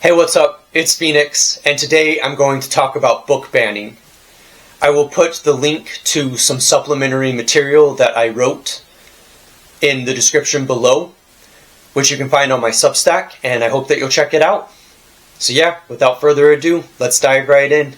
Hey, what's up? It's Phoenix, and today I'm going to talk about book banning. I will put the link to some supplementary material that I wrote in the description below, which you can find on my Substack, and I hope that you'll check it out. So yeah, without further ado, let's dive right in.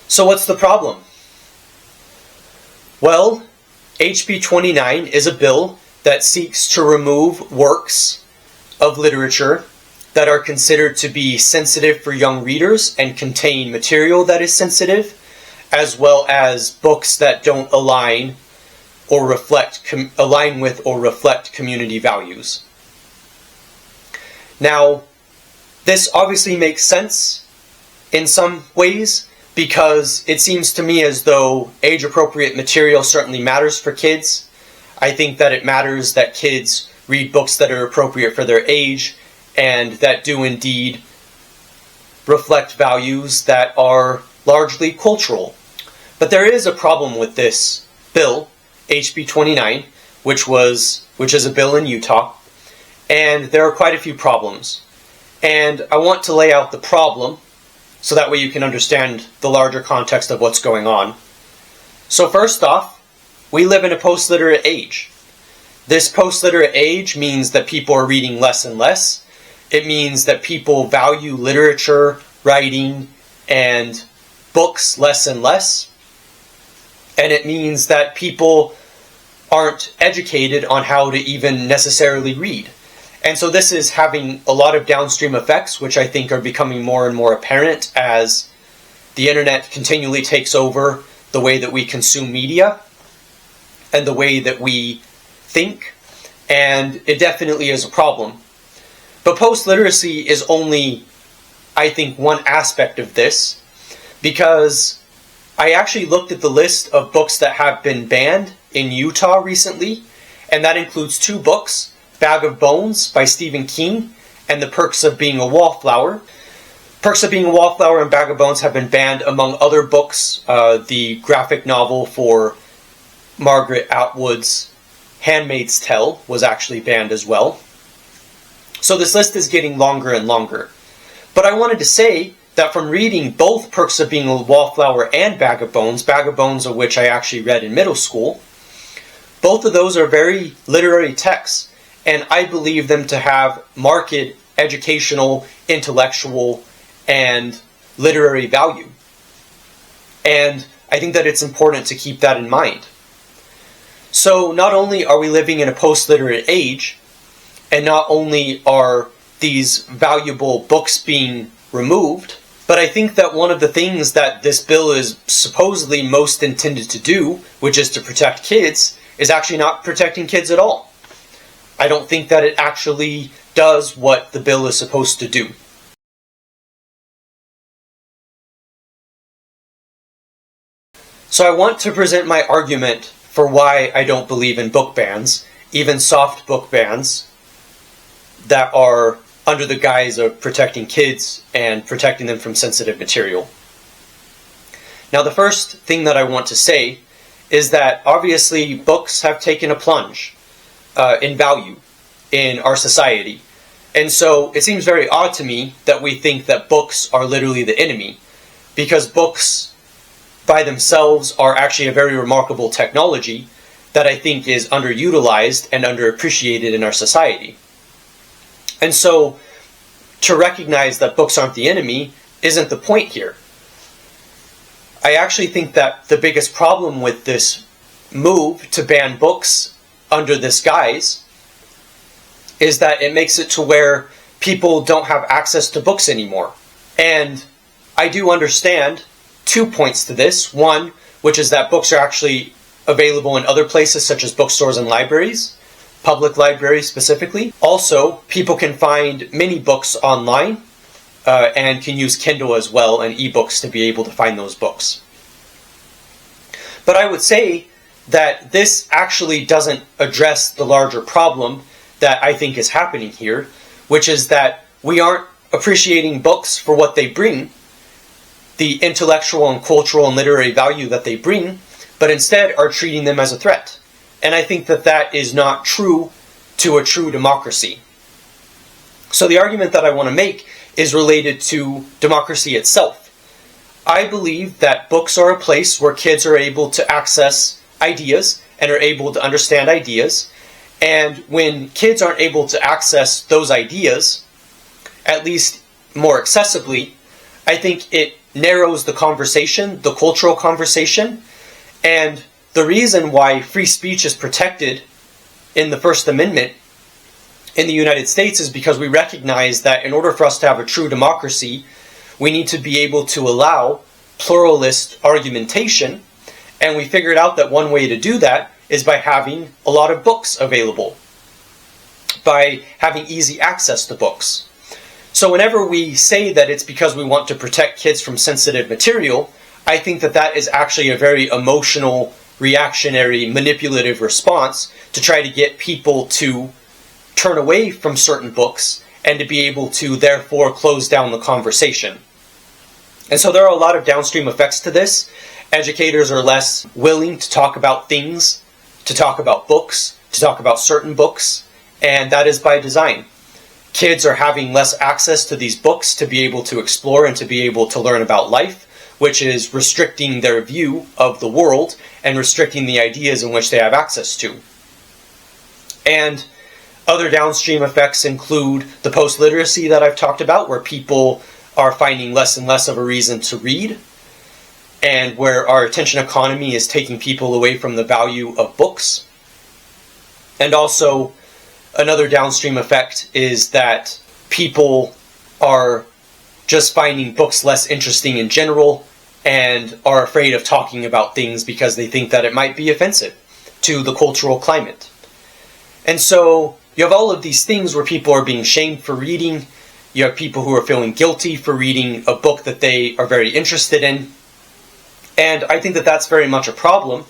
So what's the problem? Well, HB 29 is a bill that seeks to remove works of literature that are considered to be sensitive for young readers and contain material that is sensitive, as well as books that don't align with or reflect community values. Now, this obviously makes sense in some ways, because it seems to me as though age-appropriate material certainly matters for kids. I think that it matters that kids read books that are appropriate for their age and that do indeed reflect values that are largely cultural. But there is a problem with this bill, HB 29, which is a bill in Utah, and there are quite a few problems. And I want to lay out the problem so that way you can understand the larger context of what's going on. So first off, we live in a post-literate age. This post-literate age means that people are reading less and less. It means that people value literature, writing, and books less and less. And it means that people aren't educated on how to even necessarily read. And so this is having a lot of downstream effects, which I think are becoming more and more apparent as the internet continually takes over the way that we consume media and the way that we think, and it definitely is a problem. But post-literacy is only, I think, one aspect of this, because I actually looked at the list of books that have been banned in Utah recently, and that includes 2 books, Bag of Bones by Stephen King and The Perks of Being a Wallflower. Perks of Being a Wallflower and Bag of Bones have been banned among other books. The graphic novel for Margaret Atwood's Handmaid's Tale was actually banned as well. So this list is getting longer and longer. But I wanted to say that from reading both Perks of Being a Wallflower and Bag of Bones of which I actually read in middle school, both of those are very literary texts. And I believe them to have marked educational, intellectual, and literary value. And I think that it's important to keep that in mind. So not only are we living in a post-literate age, and not only are these valuable books being removed, but I think that one of the things that this bill is supposedly most intended to do, which is to protect kids, is actually not protecting kids at all. I don't think that it actually does what the bill is supposed to do. So I want to present my argument for why I don't believe in book bans, even soft book bans that are under the guise of protecting kids and protecting them from sensitive material. Now, the first thing that I want to say is that obviously books have taken a plunge in value in our society. And so it seems very odd to me that we think that books are literally the enemy, because books by themselves are actually a very remarkable technology that I think is underutilized and underappreciated in our society. And so to recognize that books aren't the enemy isn't the point here. I actually think that the biggest problem with this move to ban books under this guise is that it makes it to where people don't have access to books anymore. And I do understand 2 points to this. One, which is that books are actually available in other places such as bookstores and libraries, public libraries specifically. Also, people can find many books online and can use Kindle as well and ebooks to be able to find those books. But I would say that this actually doesn't address the larger problem that I think is happening here, which is that we aren't appreciating books for what they bring, the intellectual and cultural and literary value that they bring, but instead are treating them as a threat. And I think that that is not true to a true democracy. So the argument that I want to make is related to democracy itself. I believe that books are a place where kids are able to access ideas and are able to understand ideas. And when kids aren't able to access those ideas, at least more accessibly, I think it narrows the conversation, the cultural conversation. And the reason why free speech is protected in the First Amendment in the United States is because we recognize that in order for us to have a true democracy, we need to be able to allow pluralist argumentation, and we figured out that one way to do that is by having a lot of books available, by having easy access to books. So whenever we say that it's because we want to protect kids from sensitive material, I think that that is actually a very emotional, reactionary, manipulative response to try to get people to turn away from certain books and to be able to therefore close down the conversation. And so there are a lot of downstream effects to this. Educators are less willing to talk about things, to talk about books, to talk about certain books, and that is by design. Kids are having less access to these books to be able to explore and to be able to learn about life, which is restricting their view of the world and restricting the ideas in which they have access to. And other downstream effects include the post-literacy that I've talked about, where people are finding less and less of a reason to read, and where our attention economy is taking people away from the value of books. And also, another downstream effect is that people are just finding books less interesting in general and are afraid of talking about things because they think that it might be offensive to the cultural climate. And so you have all of these things where people are being shamed for reading. You have people who are feeling guilty for reading a book that they are very interested in. And I think that that's very much a problem,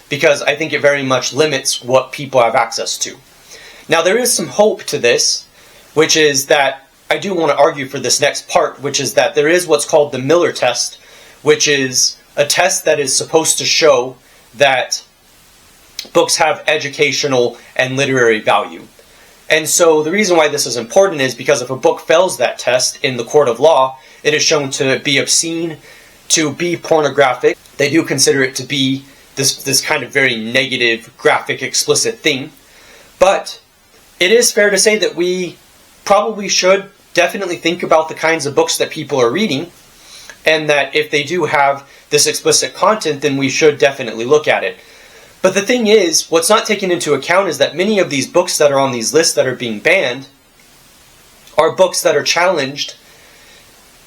because I think it very much limits what people have access to. Now, there is some hope to this, which is that I do want to argue for this next part, which is that there is what's called the Miller test, which is a test that is supposed to show that books have educational and literary value. And so the reason why this is important is because if a book fails that test in the court of law, it is shown to be obscene, to be pornographic. They do consider it to be this kind of very negative, graphic, explicit thing. But it is fair to say that we probably should definitely think about the kinds of books that people are reading, and that if they do have this explicit content, then we should definitely look at it. But the thing is, what's not taken into account is that many of these books that are on these lists that are being banned are books that are challenged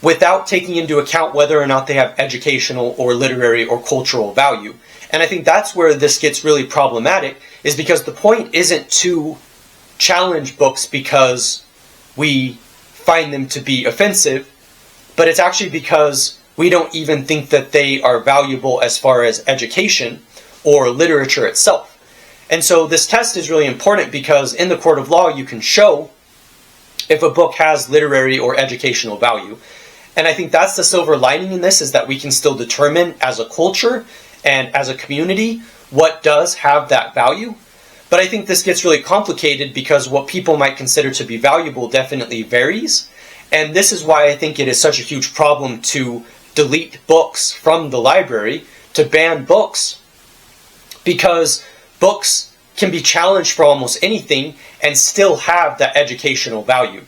without taking into account whether or not they have educational or literary or cultural value. And I think that's where this gets really problematic, is because the point isn't to challenge books because we find them to be offensive, but it's actually because we don't even think that they are valuable as far as education or literature itself. And so this test is really important because in the court of law you can show if a book has literary or educational value. And I think that's the silver lining in this, is that we can still determine as a culture and as a community what does have that value. But I think this gets really complicated because what people might consider to be valuable definitely varies. And this is why I think it is such a huge problem to delete books from the library, to ban books, because books can be challenged for almost anything and still have that educational value.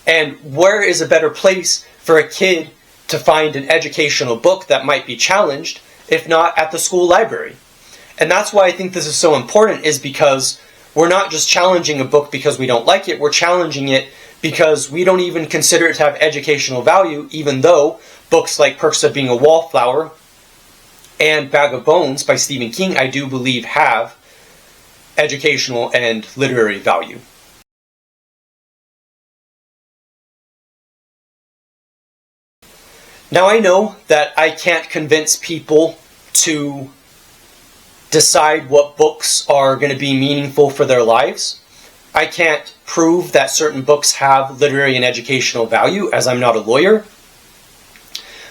And where is a better place for a kid to find an educational book that might be challenged if not at the school library? And that's why I think this is so important, is because we're not just challenging a book because we don't like it, we're challenging it because we don't even consider it to have educational value, even though books like Perks of Being a Wallflower and Bag of Bones by Stephen King, I do believe, have educational and literary value. Now, I know that I can't convince people to decide what books are going to be meaningful for their lives. I can't prove that certain books have literary and educational value, as I'm not a lawyer.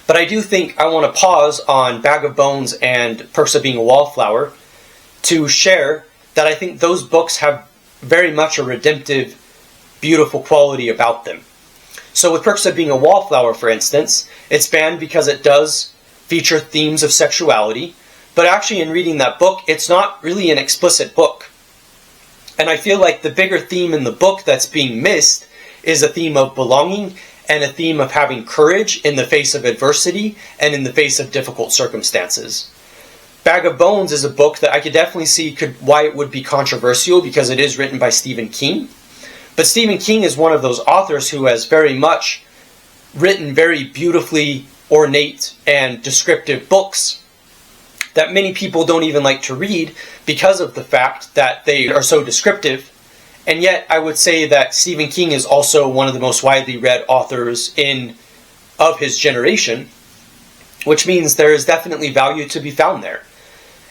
But I do think I want to pause on Bag of Bones and Perks of Being a Wallflower to share that I think those books have very much a redemptive, beautiful quality about them. So with Perks of Being a Wallflower, for instance, it's banned because it does feature themes of sexuality, but actually in reading that book, it's not really an explicit book. And I feel like the bigger theme in the book that's being missed is a theme of belonging and a theme of having courage in the face of adversity and in the face of difficult circumstances. Bag of Bones is a book that I could definitely see why it would be controversial, because it is written by Stephen King. But Stephen King is one of those authors who has very much written very beautifully ornate and descriptive books that many people don't even like to read because of the fact that they are so descriptive. And yet I would say that Stephen King is also one of the most widely read authors of his generation, which means there is definitely value to be found there.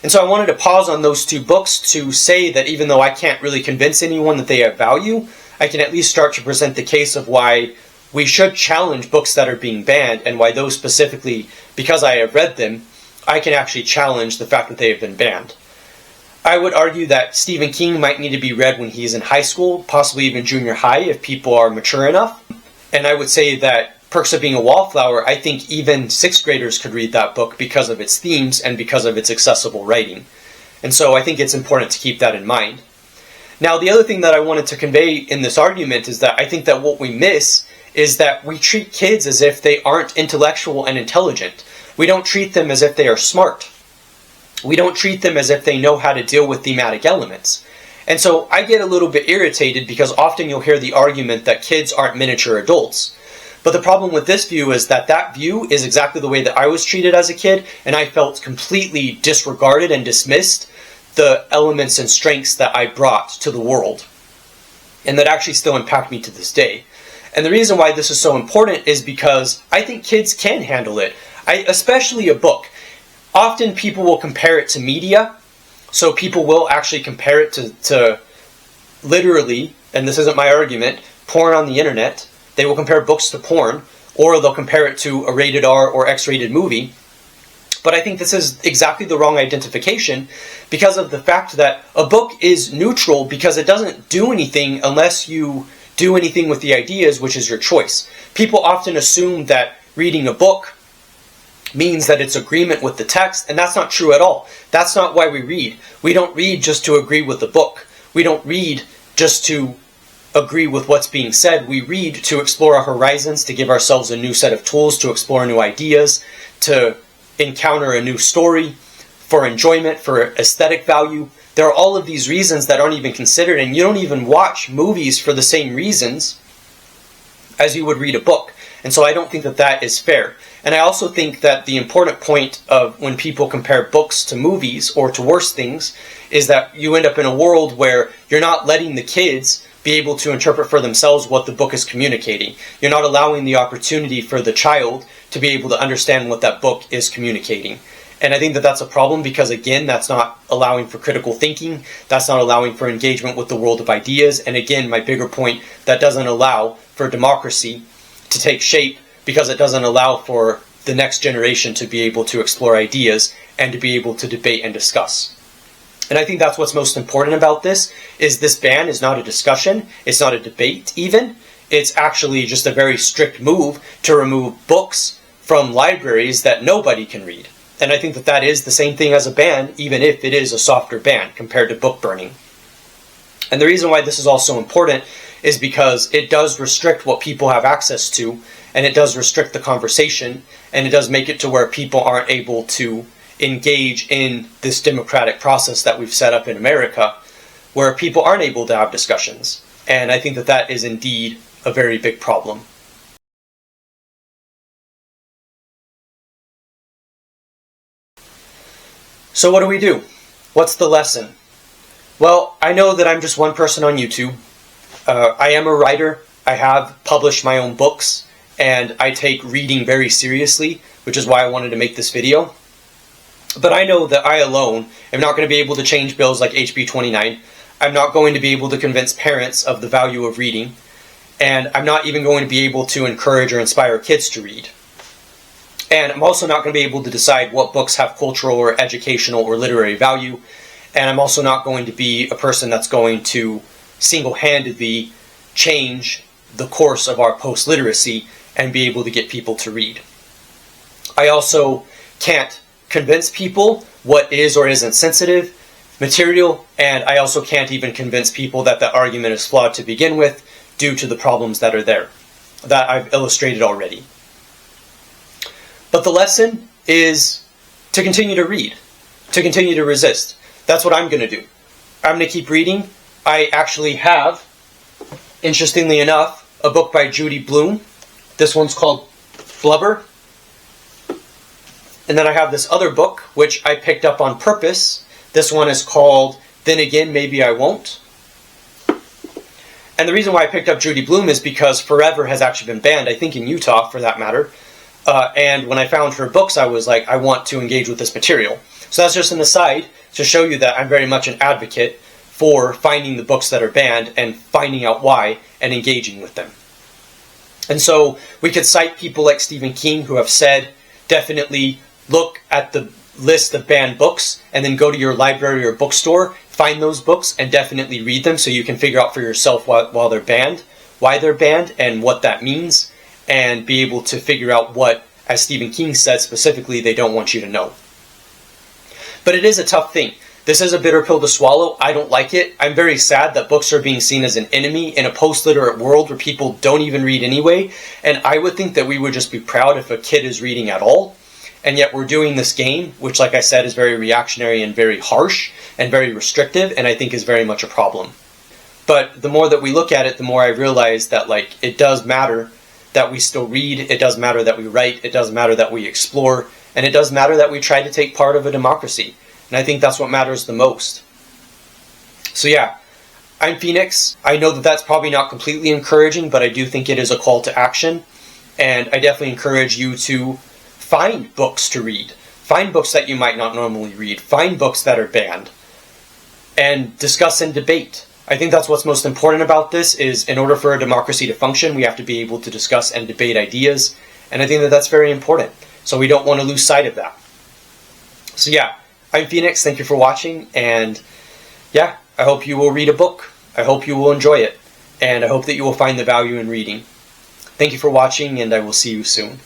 And so I wanted to pause on those two books to say that even though I can't really convince anyone that they have value, I can at least start to present the case of why we should challenge books that are being banned, and why those specifically, because I have read them, I can actually challenge the fact that they have been banned. I would argue that Stephen King might need to be read when he's in high school, possibly even junior high if people are mature enough. And I would say that Perks of Being a Wallflower, I think even sixth graders could read that book because of its themes and because of its accessible writing. And so I think it's important to keep that in mind. Now, the other thing that I wanted to convey in this argument is that I think that what we miss is that we treat kids as if they aren't intellectual and intelligent. We don't treat them as if they are smart. We don't treat them as if they know how to deal with thematic elements. And so I get a little bit irritated because often you'll hear the argument that kids aren't miniature adults. But the problem with this view is that that view is exactly the way that I was treated as a kid, and I felt completely disregarded and dismissed the elements and strengths that I brought to the world, and that actually still impact me to this day. And the reason why this is so important is because I think kids can handle it, especially a book. Often people will compare it to media, so people will actually compare it to literally, and this isn't my argument, porn on the internet. They will compare books to porn, or they'll compare it to a rated R or X-rated movie. But I think this is exactly the wrong identification because of the fact that a book is neutral because it doesn't do anything unless you do anything with the ideas, which is your choice. People often assume that reading a book means that it's agreement with the text, and that's not true at all. That's not why we read. We don't read just to agree with the book. We don't read just to agree with what's being said. We read to explore our horizons, to give ourselves a new set of tools, to explore new ideas, to encounter a new story, for enjoyment, for aesthetic value. There are all of these reasons that aren't even considered, and you don't even watch movies for the same reasons as you would read a book. And so I don't think that that is fair. And I also think that the important point of when people compare books to movies or to worse things is that you end up in a world where you're not letting the kids be able to interpret for themselves what the book is communicating. You're not allowing the opportunity for the child to be able to understand what that book is communicating. And I think that that's a problem because, again, that's not allowing for critical thinking. That's not allowing for engagement with the world of ideas. And again, my bigger point, that doesn't allow for democracy to take shape because it doesn't allow for the next generation to be able to explore ideas and to be able to debate and discuss. And I think that's what's most important about this ban is not a discussion. It's not a debate even. It's actually just a very strict move to remove books from libraries that nobody can read. And I think that that is the same thing as a ban, even if it is a softer ban compared to book burning. And the reason why this is also important is because it does restrict what people have access to, and it does restrict the conversation, and it does make it to where people aren't able to engage in this democratic process that we've set up in America, where people aren't able to have discussions. And I think that that is indeed a very big problem. So what do we do? What's the lesson? Well, I know that I'm just one person on YouTube. I am a writer. I have published my own books, and I take reading very seriously, which is why I wanted to make this video. But I know that I alone am not going to be able to change bills like HB 29. I'm not going to be able to convince parents of the value of reading, and I'm not even going to be able to encourage or inspire kids to read. And I'm also not going to be able to decide what books have cultural or educational or literary value, and I'm also not going to be a person that's going to single-handedly change the course of our post-literacy and be able to get people to read. I also can't convince people what is or isn't sensitive material, and I also can't even convince people that the argument is flawed to begin with due to the problems that are there, that I've illustrated already. But the lesson is to continue to read, to continue to resist. That's what I'm going to do. I'm going to keep reading. I actually have, interestingly enough, a book by Judy Blume. This one's called Blubber. And then I have this other book, which I picked up on purpose. This one is called Then Again, Maybe I Won't. And the reason why I picked up Judy Blume is because Forever has actually been banned, I think in Utah for that matter. And when I found her books, I was like, I want to engage with this material. So that's just an aside to show you that I'm very much an advocate for finding the books that are banned and finding out why and engaging with them. And so we could cite people like Stephen King who have said, definitely look at the list of banned books and then go to your library or bookstore, find those books and definitely read them so you can figure out for yourself while they're banned, why they're banned and what that means, and be able to figure out what, as Stephen King said specifically, they don't want you to know. But it is a tough thing. This is a bitter pill to swallow. I don't like it. I'm very sad that books are being seen as an enemy in a post-literate world where people don't even read anyway. And I would think that we would just be proud if a kid is reading at all. And yet we're doing this game, which, like I said, is very reactionary and very harsh and very restrictive, and I think is very much a problem. But the more that we look at it, the more I realize that, like, it does matter that we still read, it does matter that we write, it does matter that we explore, and it does matter that we try to take part of a democracy. And I think that's what matters the most. So yeah, I'm Phoenix. I know that that's probably not completely encouraging, but I do think it is a call to action. And I definitely encourage you to find books to read. Find books that you might not normally read. Find books that are banned. And discuss and debate. I think that's what's most important about this is in order for a democracy to function, we have to be able to discuss and debate ideas. And I think that that's very important. So we don't want to lose sight of that. So yeah, I'm Phoenix. Thank you for watching. And yeah, I hope you will read a book. I hope you will enjoy it. And I hope that you will find the value in reading. Thank you for watching, and I will see you soon.